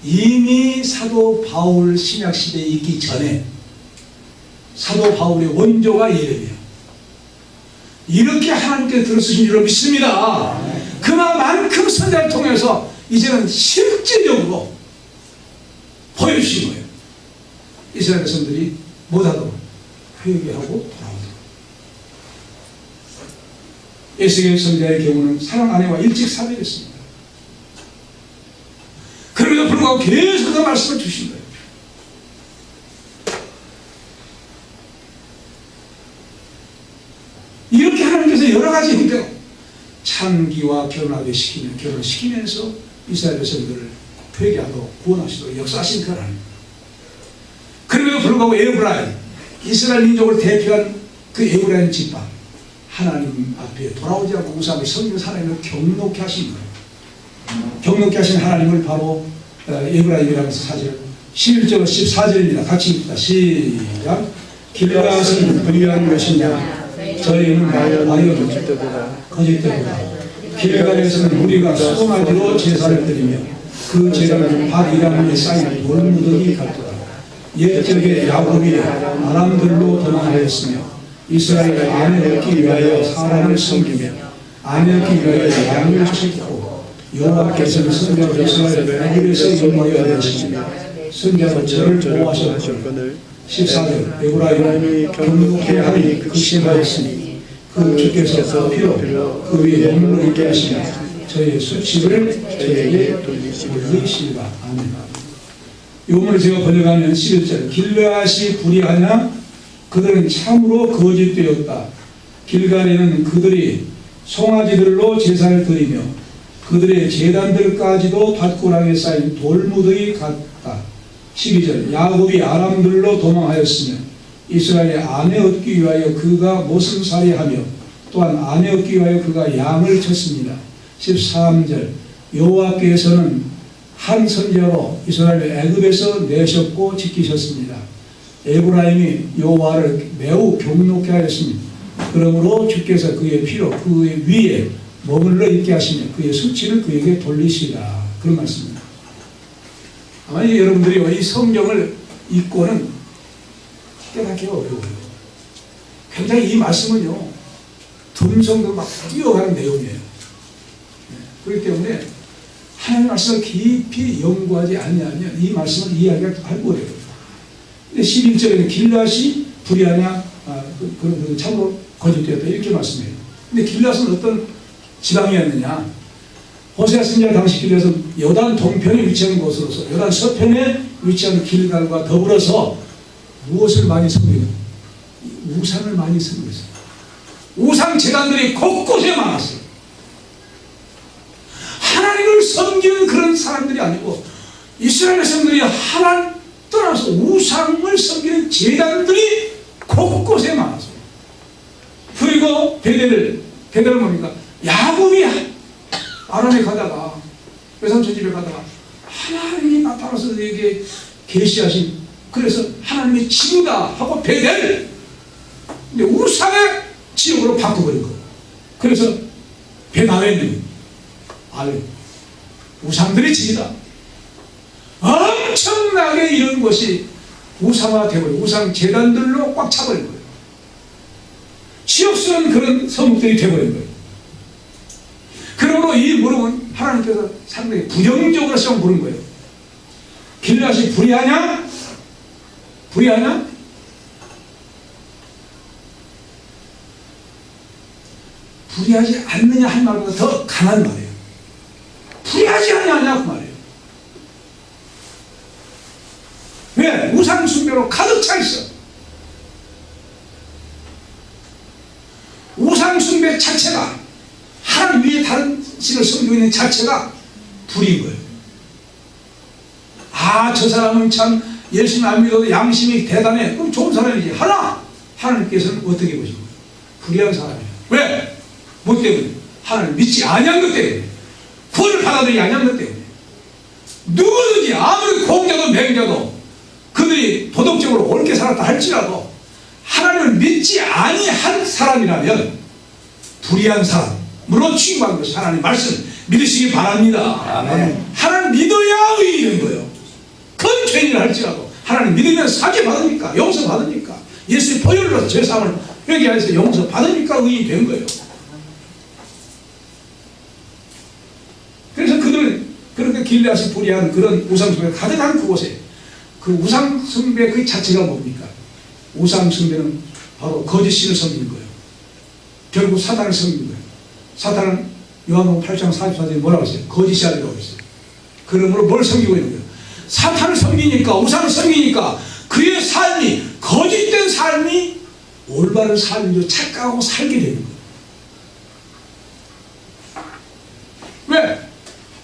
이미 사도 바울 신약시대에 있기 전에 사도 바울의 원조가 예레미야. 이렇게 하나님께서 들어쓰신 줄로 믿습니다. 그만큼 선자를 통해서 이제는 실제적으로 보여주신 거예요. 이스라엘 백성들이 못하도록 회개하고 돌아오도록. 에스겔 선지자의 경우는 사랑 아내와 일찍 사별했습니다. 그럼에도 불구하고 계속 그 말씀을 주신 거예요. 이렇게 하나님께서 여러 가지 형태로 창기와 결혼하게 시키면 결혼시키면서 이스라엘 백성들을 회개하도록 구원하시도록 역사하신 그 하나님. 그럼에도 불구하고 에브라임, 이스라엘 민족을 대표한 그 에브라임 집안, 하나님 앞에 돌아오지 않고 우상을 섬기는 하나님을 경록케 하신 거예요. 경록케 하신 하나님을 바로 에브라임이라면서 11절 14절입니다. 같이 읽다. 시작. 길르앗은 불의한 것이냐? 저희는 아이어도 거짓되도다. 길르앗에서는 우리가 수송아지로 제사를 드리며 그 제사는 밭이라는 쌓인 돌무더기 같더라. 옛적에 야곱이 아람들로 도망하였으며 이스라엘 아내 얻기 위하여 사람을 섬기며 아내 얻기 위하여 양을 찾고 여호와께서는 선자로 이스라엘 애굽에서 인도하여 내시며 선자로 저를 보호하셨거늘. 14절 에브라임이 경록케 하니 극심하였으니 그 주께서 피로 그 위에 눈물을 있게 하시며 저희의 수치를 저에게 돌리시리라. 아멘. 이 부분을 제가 번역하면 11절 길르앗이 불의하냐? 그들은 참으로 거짓되었다. 길갈에는 그들이 송아지들로 제사를 드리며 그들의 제단들까지도 밭고랑에 쌓인 돌무더기 같다. 12절 야곱이 아람들로 도망하였으며 이스라엘의 아내 얻기 위하여 그가 모성살이하며 또한 아내 얻기 위하여 그가 양을 쳤습니다. 13절 여호와께서는 한 선지자로 이스라엘을 애굽에서 내셨고 지키셨습니다. 에브라임이 여호와를 매우 경록케 하였습니다. 그러므로 주께서 그의 피로 그 위에 머물러 있게 하시며 그의 수치를 그에게 돌리시라. 그런 말씀입니다. 아마 여러분들이 이 성경을 읽고는 깨닫기가 어려워요. 굉장히 이 말씀은요 듬성도 막 뛰어가는 내용이에요. 그렇기 때문에 하나님의 말씀을 깊이 연구하지 않으면 이 말씀을 이해하기가 아주 어려워요. 근데 11절에는 길앗이 불의하냐? 참으로 거짓되었다 이렇게 말씀해요. 근데 길앗은 어떤 지방이었느냐? 호세아 선지자 당시 길에서 요단 동편에 위치한 곳으로서 요단 서편에 위치한 길갈과 더불어서 무엇을 많이 섬기는? 우상을 많이 섬겼어요. 우상 제단들이 곳곳에 많았어요. 하나님을 섬기는 그런 사람들이 아니고 이스라엘 백성들이 하나님 떠나서 우상을 섬기는 제단들이 곳곳에 많았어요. 그리고 베델은 뭡니까? 야곱이 아람에 가다가 외삼촌 집에 가다가 하나님이 나타나서 너에게 계시하신, 그래서 하나님의 친구다 하고 베델, 근데 우상의 지역으로 바꿔버린 거예요. 그래서 베나웬은 우상들의 집이다. 엄청나게 이런 것이 우상화 되버리고 우상 재단들로 꽉 차버린 거예요. 치욕스러운 그런 서목들이 되버린 거예요. 그러므로 이 무릎은 하나님께서 상당히 부정적으로 시험 부른 거예요. 길앗이 불의하냐? 불의하냐? 불의하지 않느냐 한 말보다 더 강한 말이에요. 불의하지 않느냐 그 말이에요. 왜? 우상 숭배로 가득 차 있어. 우상 숭배 자체가, 하나님 위에 다른 신을 섬기고 있는 자체가 불인 거예요. 아, 저 사람은 참 열심히 안 믿어도 양심이 대단해. 그럼 좋은 사람이지. 하나님께서는 어떻게 보신 거예요? 불의한 사람이에요. 왜? 뭐 때문에? 하나님 믿지 아니한 것 때문에. 구원을 받아들이지 아니한 것 때문에. 누구든지 아무리 공자도 맹자도 그들이 도덕적으로 옳게 살았다 할지라도 하나님을 믿지 아니한 사람이라면 불의한 사람으로 취급하는 것이 하나님 말씀 믿으시기 바랍니다. 아멘. 하나님 믿어야 의인이 된 거예요. 큰 죄인을 할지라도 하나님 믿으면 사죄 받으니까, 용서 받으니까, 예수의 보혈로서 죄사함을 회개하여서 용서 받으니까 의인이 된 거예요. 그래서 그들은 그렇게 길앗이 불의한 그런 우상숭배가 가득한 그곳에, 그 우상숭배 그 자체가 뭡니까? 우상숭배는 바로 거짓신을 섬기는 거예요. 결국 사탄을 섬기는 거예요. 사탄은 요한복음 8장 44절에 뭐라고 했어요? 거짓이 아니라고 했어요. 그러므로 뭘 섬기고 있는 거예요? 사탄을 섬기니까, 우상을 섬기니까 그의 삶이, 거짓된 삶이 올바른 삶인 줄 착각하고 살게 되는 거예요. 왜?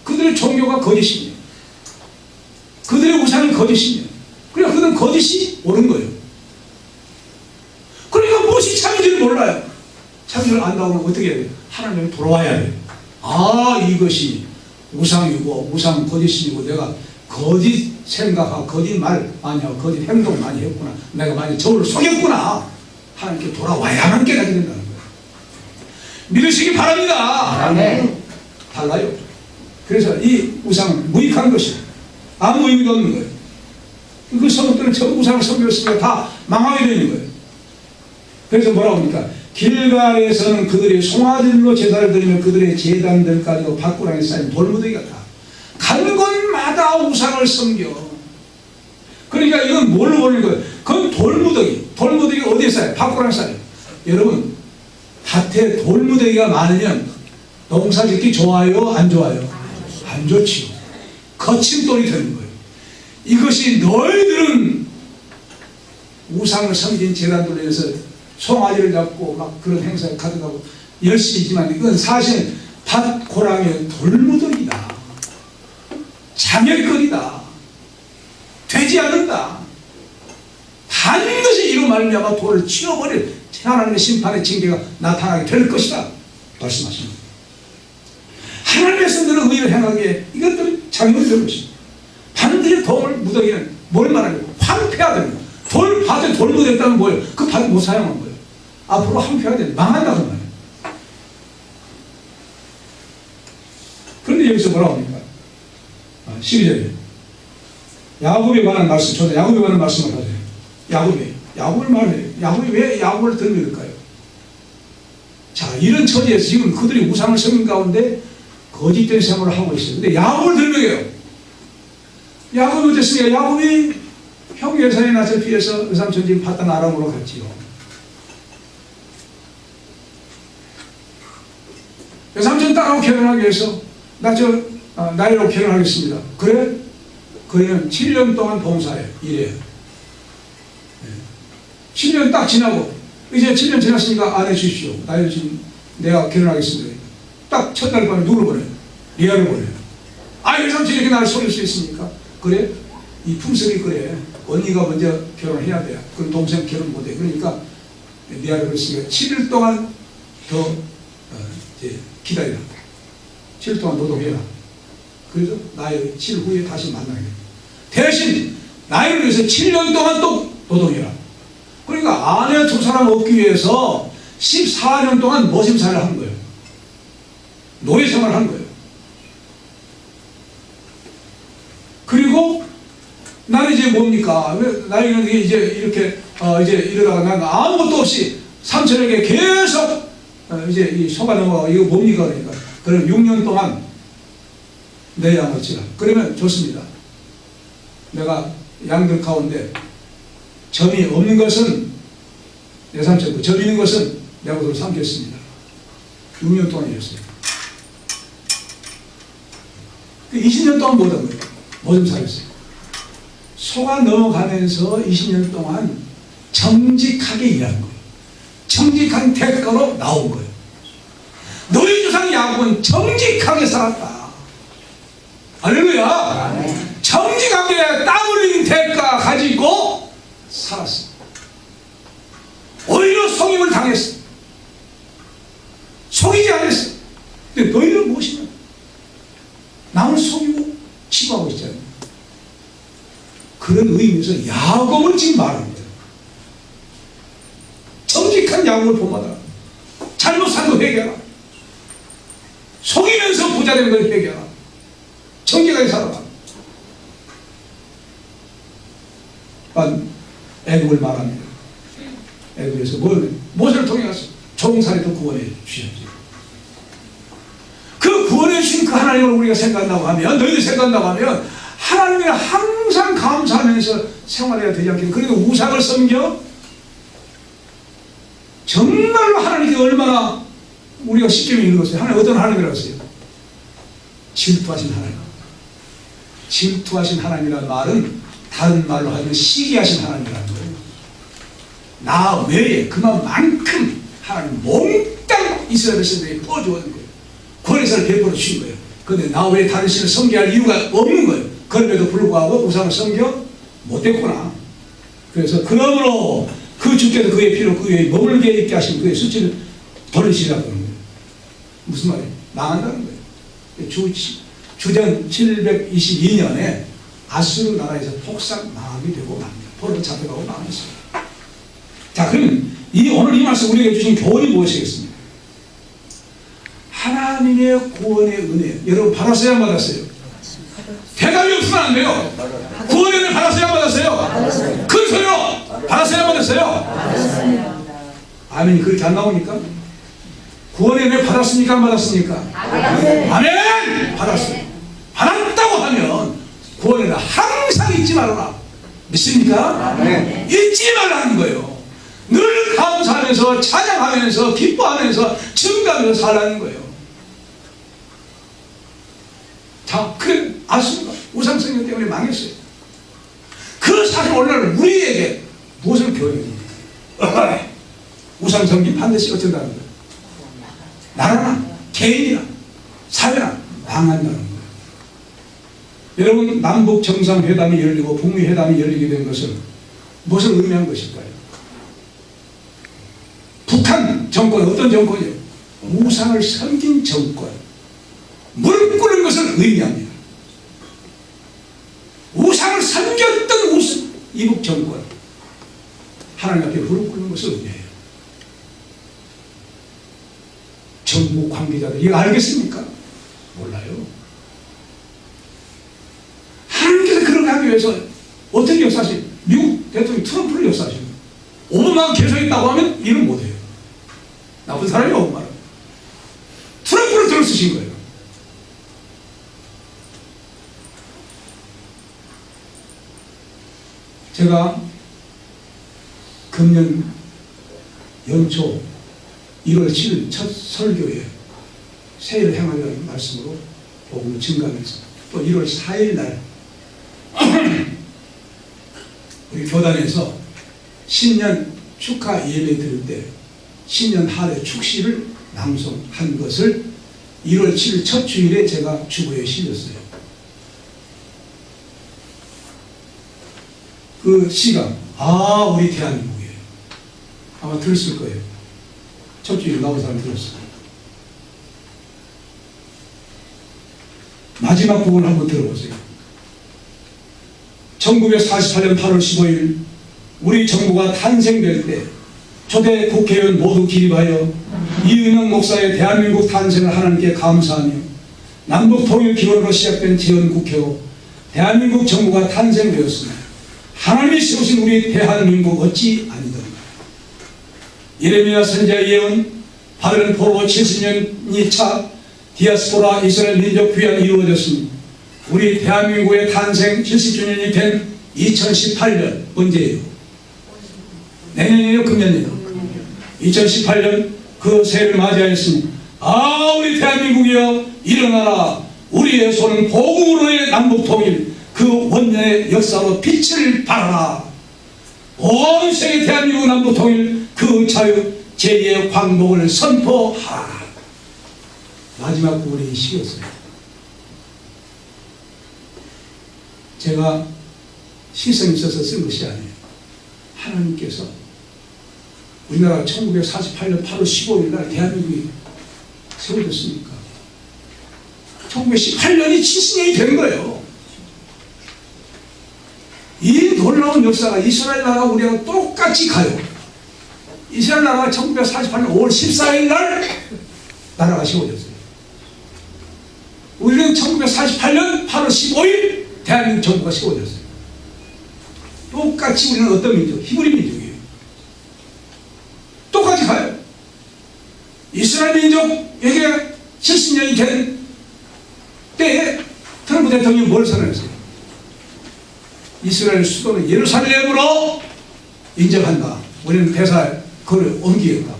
그들의 종교가 거짓이에요. 그들의 우상이 거짓이에요. 그러니까 그들은 거짓이 옳은 거예요. 그러니까 무엇이 참인지를 몰라요. 참인지를 안다고 하면 어떻게 해야 돼요? 하나님께 돌아와야 돼요. 아, 이것이 우상이고 우상 거짓이고 내가 거짓 생각하고 거짓 말 많이 하고 거짓 행동 많이 했구나, 내가 많이 저를 속였구나, 하나님께 돌아와야만 깨닫게 된다는 거예요. 믿으시기 바랍니다. 아멘. 달라요. 그래서 이 우상은 무익한 것이에요. 아무 의미도 없는 거예요. 그 성도들은 저 우상을 섬겼으니까 다 망하게 되는 거예요. 그래서 뭐라고 합니까? 길갈에서는 그들의 송아들로 제사를 드리며 그들의 제단들까지도 밭고랑에 쌓인 돌무더기 같아. 간 곳마다 우상을 섬겨. 그러니까 이건 뭘로 보는 거예요? 그건 돌무더기. 돌무더기가 어디에 쌓여요? 밭고랑에 쌓여요. 여러분, 밭에 돌무더기가 많으면 농사 짓기 좋아요? 안 좋아요? 안 좋지요. 거친 돌이 되는 거예요. 이것이 너희들은 우상을 섬긴 제단들로 해서 송아지를 잡고 막 그런 행사에 가득하고 열심히지만 이건 사실 밭고랑의 돌무더기다. 자멸거리다. 되지 않는다. 반드시 이로 말미암아 돌을 치워버릴 하나님의 심판의 징계가 나타나게 될 것이다 말씀하십니다. 하나님의 성들은 의를 행하기에 이것들은 장면이 될 것입니다. 반드시 돌 무더기는 뭘 말하냐고? 황폐화되는 거예요. 밭에 돌 무더기 있다면 뭐예요? 그 밭 못 사용한 거예요. 앞으로 황폐화되는, 망한다는 말이에요. 그런데 여기서 뭐라고 합니까? 12절에 야곱에 관한 말씀, 저도 야곱에 관한 말씀을 하세요. 야곱을 말해요. 야곱이 왜 야곱을 들밀까요? 자, 이런 처지에서 지금 그들이 우상을 섬긴 가운데 거짓된 생활을 하고 있어요. 근데 야곱을 들먹여요. 야곱이 어땠습니까? 야곱이 형 예사의 낯을 피해서 외삼촌 집 파단 아람으로 갔지요. 외삼촌 딸하고 결혼하기 위해서 나이로 결혼하겠습니다. 그래? 그애는 7년 동안 봉사해, 일해요. 7년 딱 지나고 이제 7년 지났으니까 안 해주십시오. 나이를 지금 내가 결혼하겠습니다. 딱 첫날 밤에 누구를 보내요? 리아를 보내요. 외삼촌이 이렇게 나를 속일 수 있습니까? 그래? 이 품성이 그래. 언니가 먼저 결혼해야 돼. 그럼 동생 결혼 못해. 그러니까 리아를 그랬으니까 7일 동안 더 기다리라. 7일 동안 노동해라. 그래서 나이 7일 후에 다시 만나게 돼. 대신 나이를 위해서 7년 동안 또 노동해라. 그러니까 아내 두 사람 얻기 위해서 14년 동안 모심살이를 한 거예요. 노예 생활을 한 거예요. 그리고 나는 이제 뭡니까? 나이는 이제 이렇게 이제 이러다가 난 아무것도 없이 삼촌에게 계속 이제 이 소가 넘어가고 이거 뭡니까? 그러니까 그럼 6년 동안 내 양을 치라. 그러면 좋습니다. 내가 양들 가운데 점이 없는 것은 내 삼촌이고 점이 있는 것은 내가 그걸 삼겠습니다. 6년 동안이었어요. 20년 동안 뭐던 거예요? 뭐 좀 살았어요. 소가 넘어가면서 20년 동안 정직하게 일한 거예요. 정직한 대가로 나온 거예요. 너희 조상 야곱은 정직하게 살았다. 할렐루야. 정직하게 땀 흘린 대가 가지고 살았어. 오히려 속임을 당했어. 속이지 않았어. 근데 너희는 무엇이냐? 남을 속이고 치부하고 있잖아요. 그런 의미에서 야곱을 지금 말하는 거예요. 정직한 야곱을 본받아라. 잘못 산 거 회개하라. 속이면서 부자 된 걸 회개하라. 정직하게 살아라. 애굽을 말합니다. 애굽에서 무엇을 통해 가서 종살이도 구원해 주셨지. 그 구원해 주신 그 하나님을 우리가 생각한다고 하면, 너희들 생각한다고 하면 하나님을 항상 감사하면서 생활해야 되지 않겠냐. 그리고 우상을 섬겨? 정말로 하나님께 얼마나 우리가 시점이 있는 것이에요. 하나님 어떤 하나님이라고 했어요? 질투하신 하나님. 질투하신 하나님이라는 말은 다른 말로 하면 시기하신 하나님이라는 거예요. 나 외에 그만큼 하나님 몽땅 이스라엘 백성들에게 퍼주었는 거예요. 권세를 베풀어 주신 거예요. 그런데 나 외에 다른 신을 섬겨할 이유가 없는 거예요. 그럼에도 불구하고 우상을 섬겨 못했구나. 그래서 그러므로 그 주께서 그의 피로 그 위에 머물게 있게 하신 그의 수치를 버리시라고 하는 거예요. 무슨 말이에요? 망한다는 거예요. 주전 722년에 아수르 나라에서 폭삭 망하게 되고 맙니다. 포로로 잡혀가고 망했어요. 자, 그러면 오늘 이 말씀 우리에게 주신 교훈이 무엇이겠습니까? 하나님의 구원의 은혜, 여러분 받았어요, 안 받았어요? 대답이 없으면 안 돼요. 구원의 은혜 받았어요, 안 받았어요? 큰 소리로 받았어요, 안 받았어요? 아멘이 그렇게 안 나오니까? 구원의 은혜 받았습니까, 안 받았습니까? 아멘! 받았어요. 받았다고 하면 구원의 은혜 항상 잊지 말아라. 믿습니까? 잊지 말라는 거예요. 늘 감사하면서 찬양하면서 기뻐하면서 증가하면서 살라는 거예요. 자, 그래 아수르가 우상성경 때문에 망했어요. 그 사실 오늘날 우리에게 무엇을 교육합니까? 우상성경 반드시 어쩐다는 거예요? 나라나 개인이나 사회나 망한다는 거예요. 여러분, 남북 정상회담이 열리고 북미 회담이 열리게 된 것은 무엇을 의미한 것일까요? 북한 정권, 어떤 정권이요? 우상을 섬긴 정권, 무릎 꿇는 것을 의미합니다. 우상을 섬겼던 이북 정권, 하나님 앞에 무릎 꿇는 것을 의미해요. 정부 관계자들 이거 알겠습니까? 몰라요. 하나님께서 그렇게 하기 위해서 어떻게 역사하시? 미국 대통령 트럼프를 역사하시는 거예요. 오바마가 계속 있다고 하면 일을 못해요. 나쁜 사람이 오바마를. 트럼프를 들어 쓰신 거예요. 제가 금년 연초 1월 7일 첫 설교에 세일을 행하려는 말씀으로 복음을 증가하면서 또 1월 4일 날 우리 교단에서 신년 축하 예배 드릴 때 신년 할애 축시를 낭송한 것을 1월 7일 첫 주일에 제가 주보에 실렸어요. 그 시가 우리 대한민국이에요. 아마 들었을 거예요. 첫 주일에 나온 사람 들었어요. 마지막 부분 한번 들어보세요. 1948년 8월 15일 우리 정부가 탄생될 때 초대 국회의원 모두 기립하여 이은영 목사의 대한민국 탄생을 하나님께 감사하며 남북통일 기원으로 시작된 지원국회로 대한민국 정부가 탄생되었으며 하나님이 세우신 우리 대한민국 어찌 아니던가. 예레미야 선지자의 예언 바벨론 포로 70년이 차 디아스포라 이스라엘 민족 귀환이 이루어졌습니다. 우리 대한민국의 탄생 70주년이 된 2018년 언제예요? 내년이에요? 금년이에요? 2018년 그 새해를 맞이하였으니 우리 대한민국이여 일어나라. 우리의 손은 복음으로의 남북통일 그 원년의 역사로 빛을 발하라. 온 세계 대한민국 남북통일 그 자유 제2의 광복을 선포하라. 마지막 부분이 이 시였어요. 제가 시성이 있어서 쓴 것이 아니에요. 하나님께서 우리나라 1948년 8월 15일 날 대한민국이 세워졌으니까 1918년이 70년이 된 거예요. 이 놀라운 역사가 이스라엘 나라가 우리하고 똑같이 가요. 이스라엘 나라가 1948년 5월 14일 날 나라가 세워졌어요. 우리는 1948년 8월 15일 대한민국 정부가 세워졌어요. 똑같이 우리는 어떤 민족? 히브리 민족이에요. 똑같이 가요. 이스라엘 민족에게 70년이 된 때에 트럼프 대통령이 뭘 선언했어요? 이스라엘 수도는 예루살렘으로 인정한다. 우리는 대사에 그걸 옮기겠다.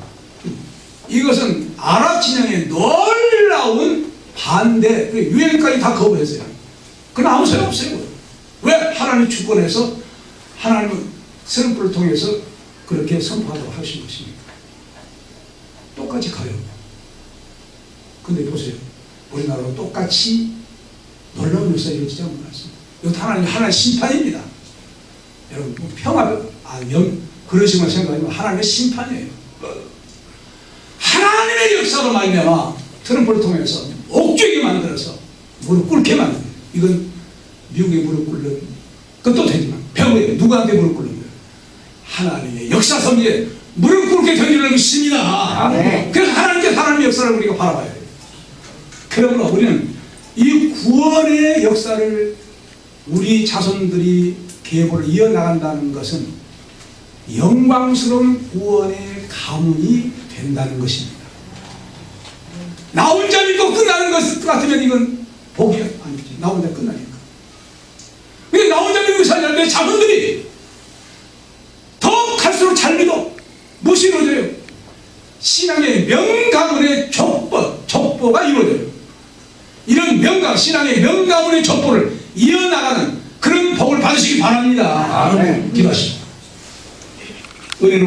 이것은 아랍 진영의 놀라운 반대, 유엔까지 다 거부했어요. 그건 아무 소용 없어요. 왜? 하나님 주권에서 하나님은 트럼프를 통해서 그렇게 선포하도록 하신 것입니다. 똑같이 가요. 근데 보세요. 우리나라도 똑같이 놀라운 역사가 이루어지지 않았습니다. 이것도 하나님의 심판입니다. 여러분, 그러시면 생각하지만 하나님의 심판이에요. 하나님의 역사로 말미암아 트럼프를 통해서 옥죄게 만들어서 무릎 꿇게 만듭니다. 이건 미국의 무릎 꿇는 것도 되지만 배우에 누구한테 무릎 꿇는 거예요? 하나님의 역사 섭리에 무릎 꿇게 되기를 믿습니다. 그래서 하나님의 역사를 우리가 바라봐야 돼요. 그러므로 우리는 이 구원의 역사를 우리 자손들이 계보를 이어나간다는 것은 영광스러운 구원의 가문이 된다는 것입니다. 나 혼자 믿고 끝나는 것 같으면 이건 복이 아니지. 나 혼자 끝나니까. 근데 나 혼자 믿고 살려면 내 자손들이 더 갈수록 잘 믿어. 무엇이 이루어져요? 신앙의 명가문의 족보가 이루어져요. 이런 신앙의 명가문의 족보를 이어나가는 그런 복을 받으시기 바랍니다. 기도하시죠. 은혜로